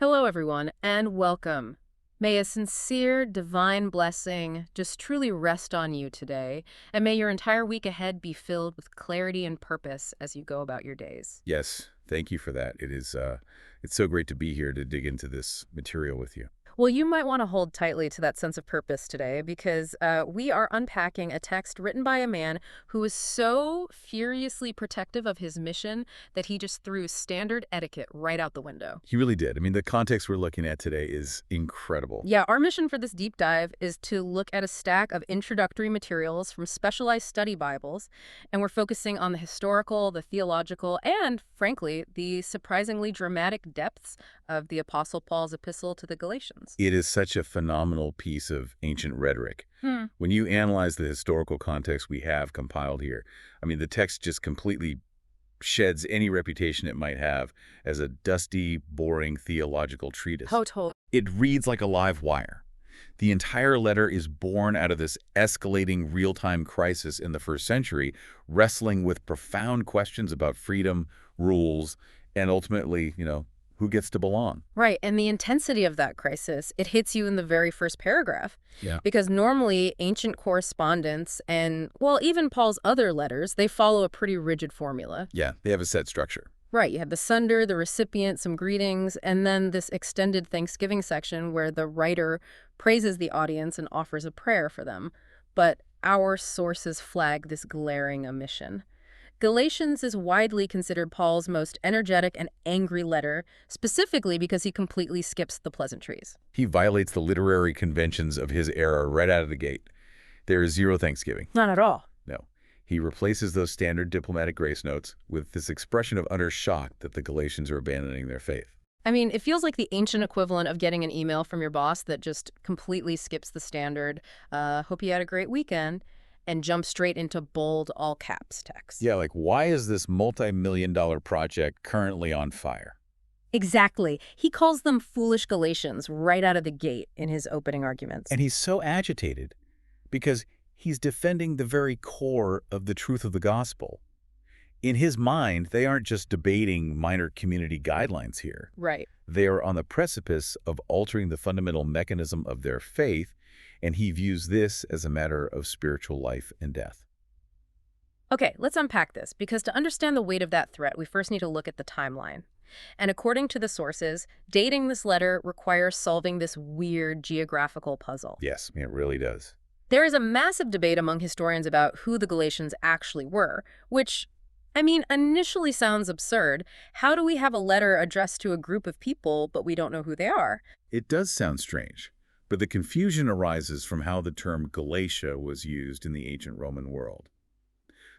Hello, everyone, and welcome. May a sincere, divine blessing just truly rest on you today, and may your entire week ahead be filled with clarity and purpose as you go about your days. Yes, thank you for that. It's so great to be here to dig into this material with you. Well, you might want to hold tightly to that sense of purpose today because we are unpacking a text written by a man who was so furiously protective of his mission that he just threw standard etiquette right out the window. He really did. I mean, the context we're looking at today is incredible. Yeah, our mission for this deep dive is to look at a stack of introductory materials from specialized study Bibles, and we're focusing on the historical, the theological, and, frankly, the surprisingly dramatic depths of the Apostle Paul's epistle to the Galatians. It is such a phenomenal piece of ancient rhetoric. Hmm. When you analyze the historical context we have compiled here, I mean, the text just completely sheds any reputation it might have as a dusty, boring theological treatise. Total. It reads like a live wire. The entire letter is born out of this escalating real-time crisis in the first century, wrestling with profound questions about freedom, rules, and ultimately, who gets to belong. Right, and the intensity of that crisis, it hits you in the very first paragraph. Yeah. Because normally ancient correspondence and, well, even Paul's other letters, they follow a pretty rigid formula. Yeah, they have a set structure. Right, you have the sender, the recipient, some greetings, and then this extended Thanksgiving section where the writer praises the audience and offers a prayer for them. But our sources flag this glaring omission. Galatians is widely considered Paul's most energetic and angry letter, specifically because he completely skips the pleasantries. He violates the literary conventions of his era right out of the gate. There is zero Thanksgiving. Not at all. No. He replaces those standard diplomatic grace notes with this expression of utter shock that the Galatians are abandoning their faith. I mean, it feels like the ancient equivalent of getting an email from your boss that just completely skips the standard, hope you had a great weekend, and jump straight into bold all caps text. Yeah, like, why is this multi-million-dollar project currently on fire? Exactly. He calls them foolish Galatians right out of the gate in his opening arguments. And he's so agitated because he's defending the very core of the truth of the gospel. In his mind, they aren't just debating minor community guidelines here. Right. They are on the precipice of altering the fundamental mechanism of their faith, and he views this as a matter of spiritual life and death. Okay, let's unpack this, because to understand the weight of that threat, we first need to look at the timeline. And according to the sources, dating this letter requires solving this weird geographical puzzle. Yes, it really does. There is a massive debate among historians about who the Galatians actually were, which, I mean, initially sounds absurd. How do we have a letter addressed to a group of people, but we don't know who they are? It does sound strange, but the confusion arises from how the term Galatia was used in the ancient Roman world.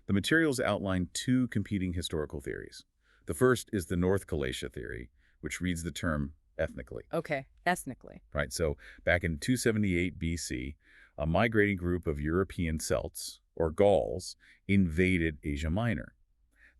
The materials outline two competing historical theories. The first is the North Galatia theory, which reads the term ethnically. Okay, ethnically. Right, so back in 278 BC, a migrating group of European Celts, or Gauls, invaded Asia Minor.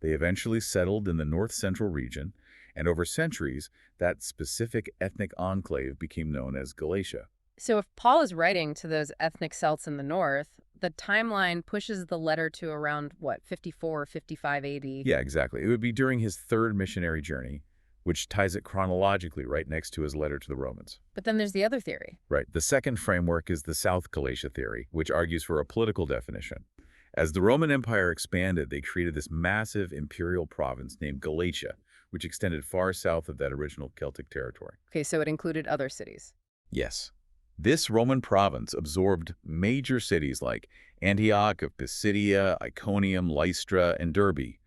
They eventually settled in the north-central region, and over centuries, that specific ethnic enclave became known as Galatia. So if Paul is writing to those ethnic Celts in the north, the timeline pushes the letter to around, 54 or 55 AD? Yeah, exactly. It would be during his third missionary journey, which ties it chronologically right next to his letter to the Romans. But then there's the other theory. Right. The second framework is the South Galatia theory, which argues for a political definition. As the Roman Empire expanded, they created this massive imperial province named Galatia, which extended far south of that original Celtic territory. Okay, so it included other cities. Yes. This Roman province absorbed major cities like Antioch of Pisidia, Iconium, Lystra, and Derbe,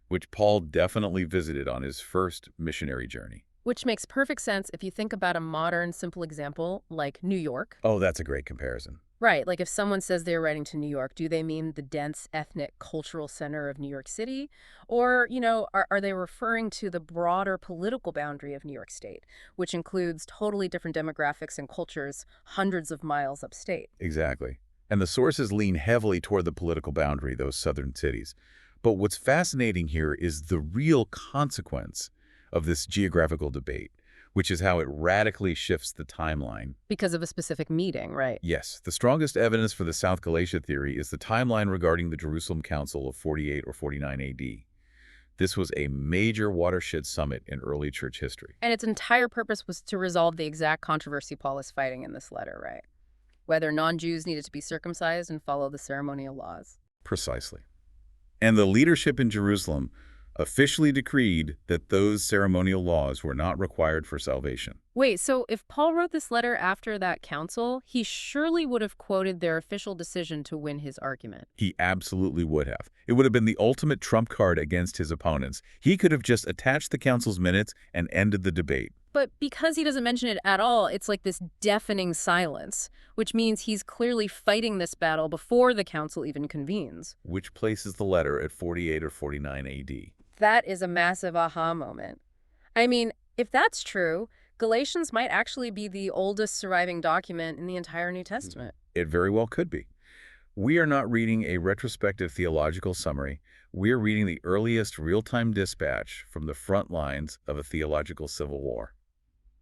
which Paul definitely visited on his first missionary journey. Which makes perfect sense if you think about a modern, simple example like New York. Oh, that's a great comparison. Right, like if someone says they're writing to New York, do they mean the dense ethnic cultural center of New York City? Or, are they referring to the broader political boundary of New York State, which includes totally different demographics and cultures hundreds of miles upstate? Exactly. And the sources lean heavily toward the political boundary, those southern cities. But what's fascinating here is the real consequence of this geographical debate, which is how it radically shifts the timeline. Because of a specific meeting, right? Yes, the strongest evidence for the South Galatia theory is the timeline regarding the Jerusalem Council of 48 or 49 AD. This was a major watershed summit in early church history. And its entire purpose was to resolve the exact controversy Paul is fighting in this letter, right? Whether non-Jews needed to be circumcised and follow the ceremonial laws. Precisely. And the leadership in Jerusalem officially decreed that those ceremonial laws were not required for salvation. Wait, so if Paul wrote this letter after that council, he surely would have quoted their official decision to win his argument. He absolutely would have. It would have been the ultimate trump card against his opponents. He could have just attached the council's minutes and ended the debate. But because he doesn't mention it at all, it's like this deafening silence, which means he's clearly fighting this battle before the council even convenes. Which places the letter at 48 or 49 AD. That is a massive aha moment. I mean, if that's true, Galatians might actually be the oldest surviving document in the entire New Testament. It very well could be. We are not reading a retrospective theological summary. We are reading the earliest real-time dispatch from the front lines of a theological civil war.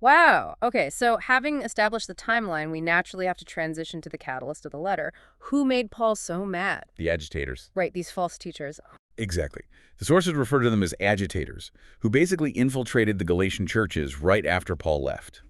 Wow. Okay, so having established the timeline, we naturally have to transition to the catalyst of the letter. Who made Paul so mad? The agitators. Right, these false teachers. Exactly. The sources refer to them as agitators, who basically infiltrated the Galatian churches right after Paul left.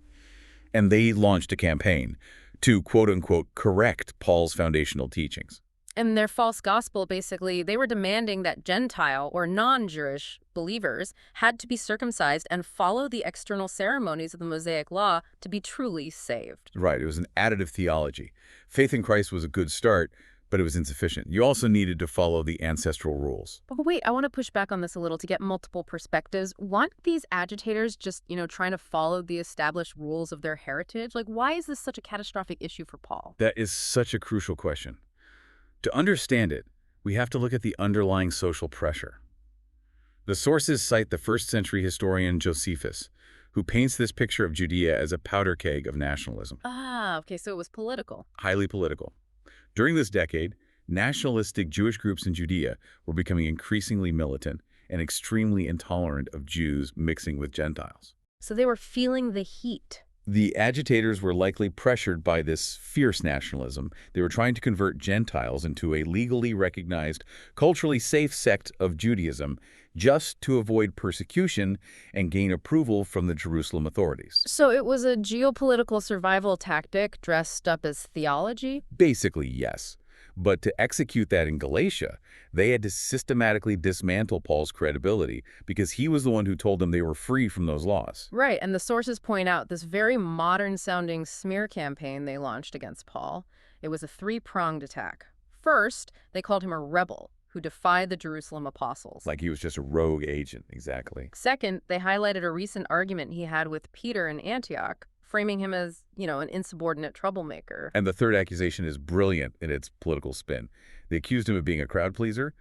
And they launched a campaign to, quote-unquote, correct Paul's foundational teachings. And their false gospel, basically, they were demanding that Gentile or non-Jewish believers had to be circumcised and follow the external ceremonies of the Mosaic law to be truly saved. Right. It was an additive theology. Faith in Christ was a good start, but it was insufficient. You also needed to follow the ancestral rules. But wait, I want to push back on this a little to get multiple perspectives. Weren't these agitators just, trying to follow the established rules of their heritage? Like, why is this such a catastrophic issue for Paul? That is such a crucial question. To understand it, we have to look at the underlying social pressure. The sources cite the first-century historian Josephus, who paints this picture of Judea as a powder keg of nationalism. Ah, okay, so it was political. Highly political. During this decade, nationalistic Jewish groups in Judea were becoming increasingly militant and extremely intolerant of Jews mixing with Gentiles. So they were feeling the heat. The agitators were likely pressured by this fierce nationalism. They were trying to convert Gentiles into a legally recognized, culturally safe sect of Judaism just to avoid persecution and gain approval from the Jerusalem authorities. So it was a geopolitical survival tactic dressed up as theology? Basically, yes. But to execute that in Galatia, they had to systematically dismantle Paul's credibility because he was the one who told them they were free from those laws. Right, and the sources point out this very modern-sounding smear campaign they launched against Paul. It was a three-pronged attack. First, they called him a rebel who defied the Jerusalem apostles. Like he was just a rogue agent, exactly. Second, they highlighted a recent argument he had with Peter in Antioch, framing him as, an insubordinate troublemaker. And the third accusation is brilliant in its political spin. They accused him of being a crowd pleaser.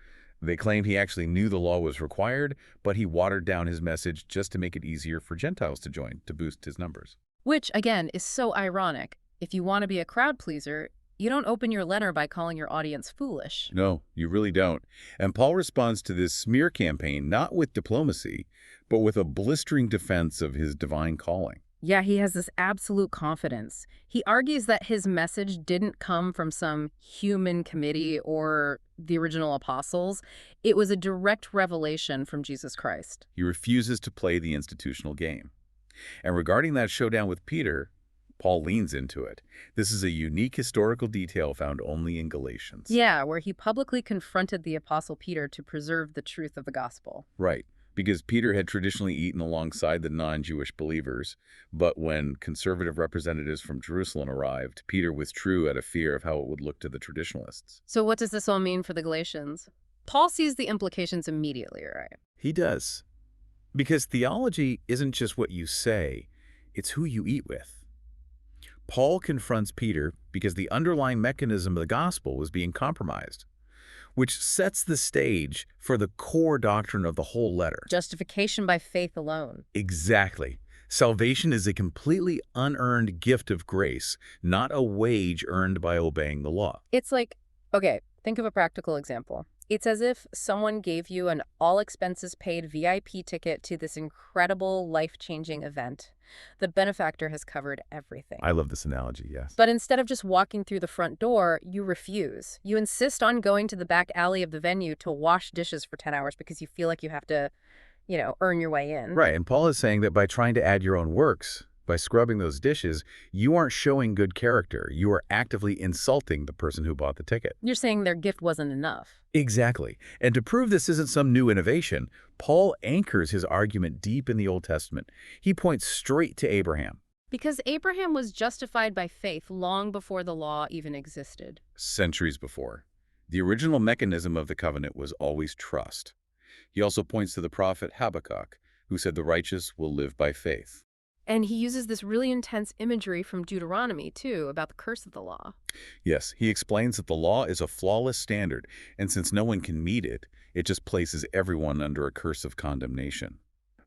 They claimed he actually knew the law was required, but he watered down his message just to make it easier for Gentiles to join, to boost his numbers. Which, again, is so ironic. If you want to be a crowd pleaser, you don't open your letter by calling your audience foolish. No, you really don't. And Paul responds to this smear campaign not with diplomacy, but with a blistering defense of his divine calling. Yeah, he has this absolute confidence. He argues that his message didn't come from some human committee or the original apostles. It was a direct revelation from Jesus Christ. He refuses to play the institutional game. And regarding that showdown with Peter, Paul leans into it. This is a unique historical detail found only in Galatians. Yeah, where he publicly confronted the apostle Peter to preserve the truth of the gospel. Right. Because Peter had traditionally eaten alongside the non-Jewish believers, but when conservative representatives from Jerusalem arrived, Peter withdrew out of fear of how it would look to the traditionalists. So what does this all mean for the Galatians? Paul sees the implications immediately, right? He does. Because theology isn't just what you say, it's who you eat with. Paul confronts Peter because the underlying mechanism of the gospel was being compromised, which sets the stage for the core doctrine of the whole letter. Justification by faith alone. Exactly. Salvation is a completely unearned gift of grace, not a wage earned by obeying the law. It's like, okay, think of a practical example. It's as if someone gave you an all-expenses-paid VIP ticket to this incredible, life-changing event. The benefactor has covered everything. I love this analogy, yes. But instead of just walking through the front door, you refuse. You insist on going to the back alley of the venue to wash dishes for 10 hours because you feel like you have to, earn your way in. Right, and Paul is saying that by trying to add your own works, by scrubbing those dishes, you aren't showing good character. You are actively insulting the person who bought the ticket. You're saying their gift wasn't enough. Exactly. And to prove this isn't some new innovation, Paul anchors his argument deep in the Old Testament. He points straight to Abraham. Because Abraham was justified by faith long before the law even existed. Centuries before. The original mechanism of the covenant was always trust. He also points to the prophet Habakkuk, who said the righteous will live by faith. And he uses this really intense imagery from Deuteronomy, too, about the curse of the law. Yes, he explains that the law is a flawless standard, and since no one can meet it, it just places everyone under a curse of condemnation.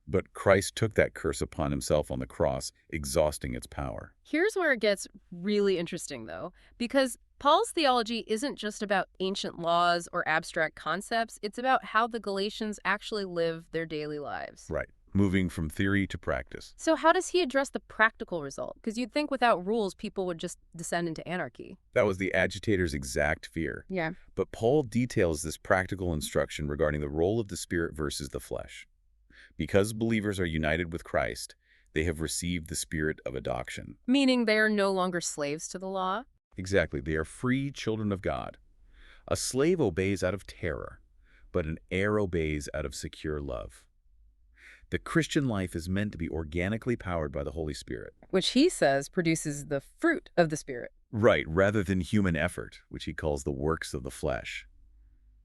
But Christ took that curse upon himself on the cross, exhausting its power. Here's where it gets really interesting, though, because Paul's theology isn't just about ancient laws or abstract concepts. It's about how the Galatians actually live their daily lives. Right. Moving from theory to practice. So how does he address the practical result? Because you'd think without rules, people would just descend into anarchy. That was the agitator's exact fear. Yeah. But Paul details this practical instruction regarding the role of the Spirit versus the flesh. Because believers are united with Christ, they have received the Spirit of adoption. Meaning they are no longer slaves to the law? Exactly. They are free children of God. A slave obeys out of terror, but an heir obeys out of secure love. The Christian life is meant to be organically powered by the Holy Spirit. Which he says produces the fruit of the Spirit. Right, rather than human effort, which he calls the works of the flesh.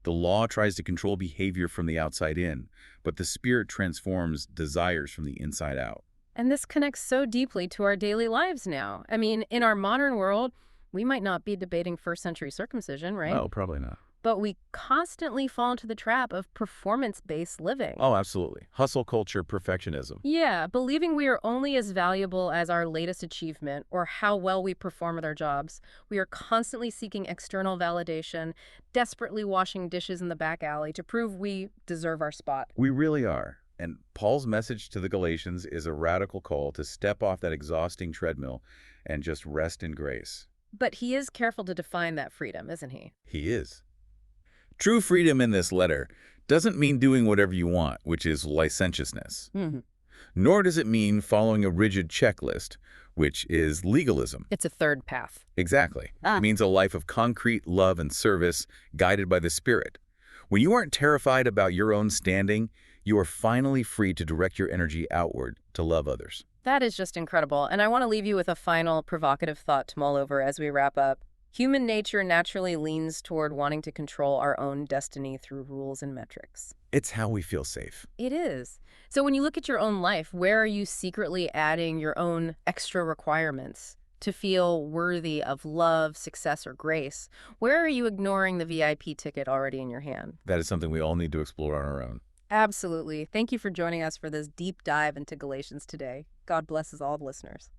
The law tries to control behavior from the outside in, but the Spirit transforms desires from the inside out. And this connects so deeply to our daily lives now. I mean, in our modern world, we might not be debating first-century circumcision, right? Oh, probably not. But we constantly fall into the trap of performance-based living. Oh, absolutely. Hustle culture, perfectionism. Yeah, believing we are only as valuable as our latest achievement or how well we perform at our jobs. We are constantly seeking external validation, desperately washing dishes in the back alley to prove we deserve our spot. We really are. And Paul's message to the Galatians is a radical call to step off that exhausting treadmill and just rest in grace. But he is careful to define that freedom, isn't he? He is. True freedom in this letter doesn't mean doing whatever you want, which is licentiousness. Nor does it mean following a rigid checklist, which is legalism. It's a third path. Exactly. It means a life of concrete love and service guided by the Spirit. When you aren't terrified about your own standing, you are finally free to direct your energy outward to love others. That is just incredible. And I want to leave you with a final provocative thought to mull over as we wrap up. Human nature naturally leans toward wanting to control our own destiny through rules and metrics. It's how we feel safe. It is. So when you look at your own life, where are you secretly adding your own extra requirements to feel worthy of love, success, or grace? Where are you ignoring the VIP ticket already in your hand? That is something we all need to explore on our own. Absolutely. Thank you for joining us for this deep dive into Galatians today. God bless us all, listeners.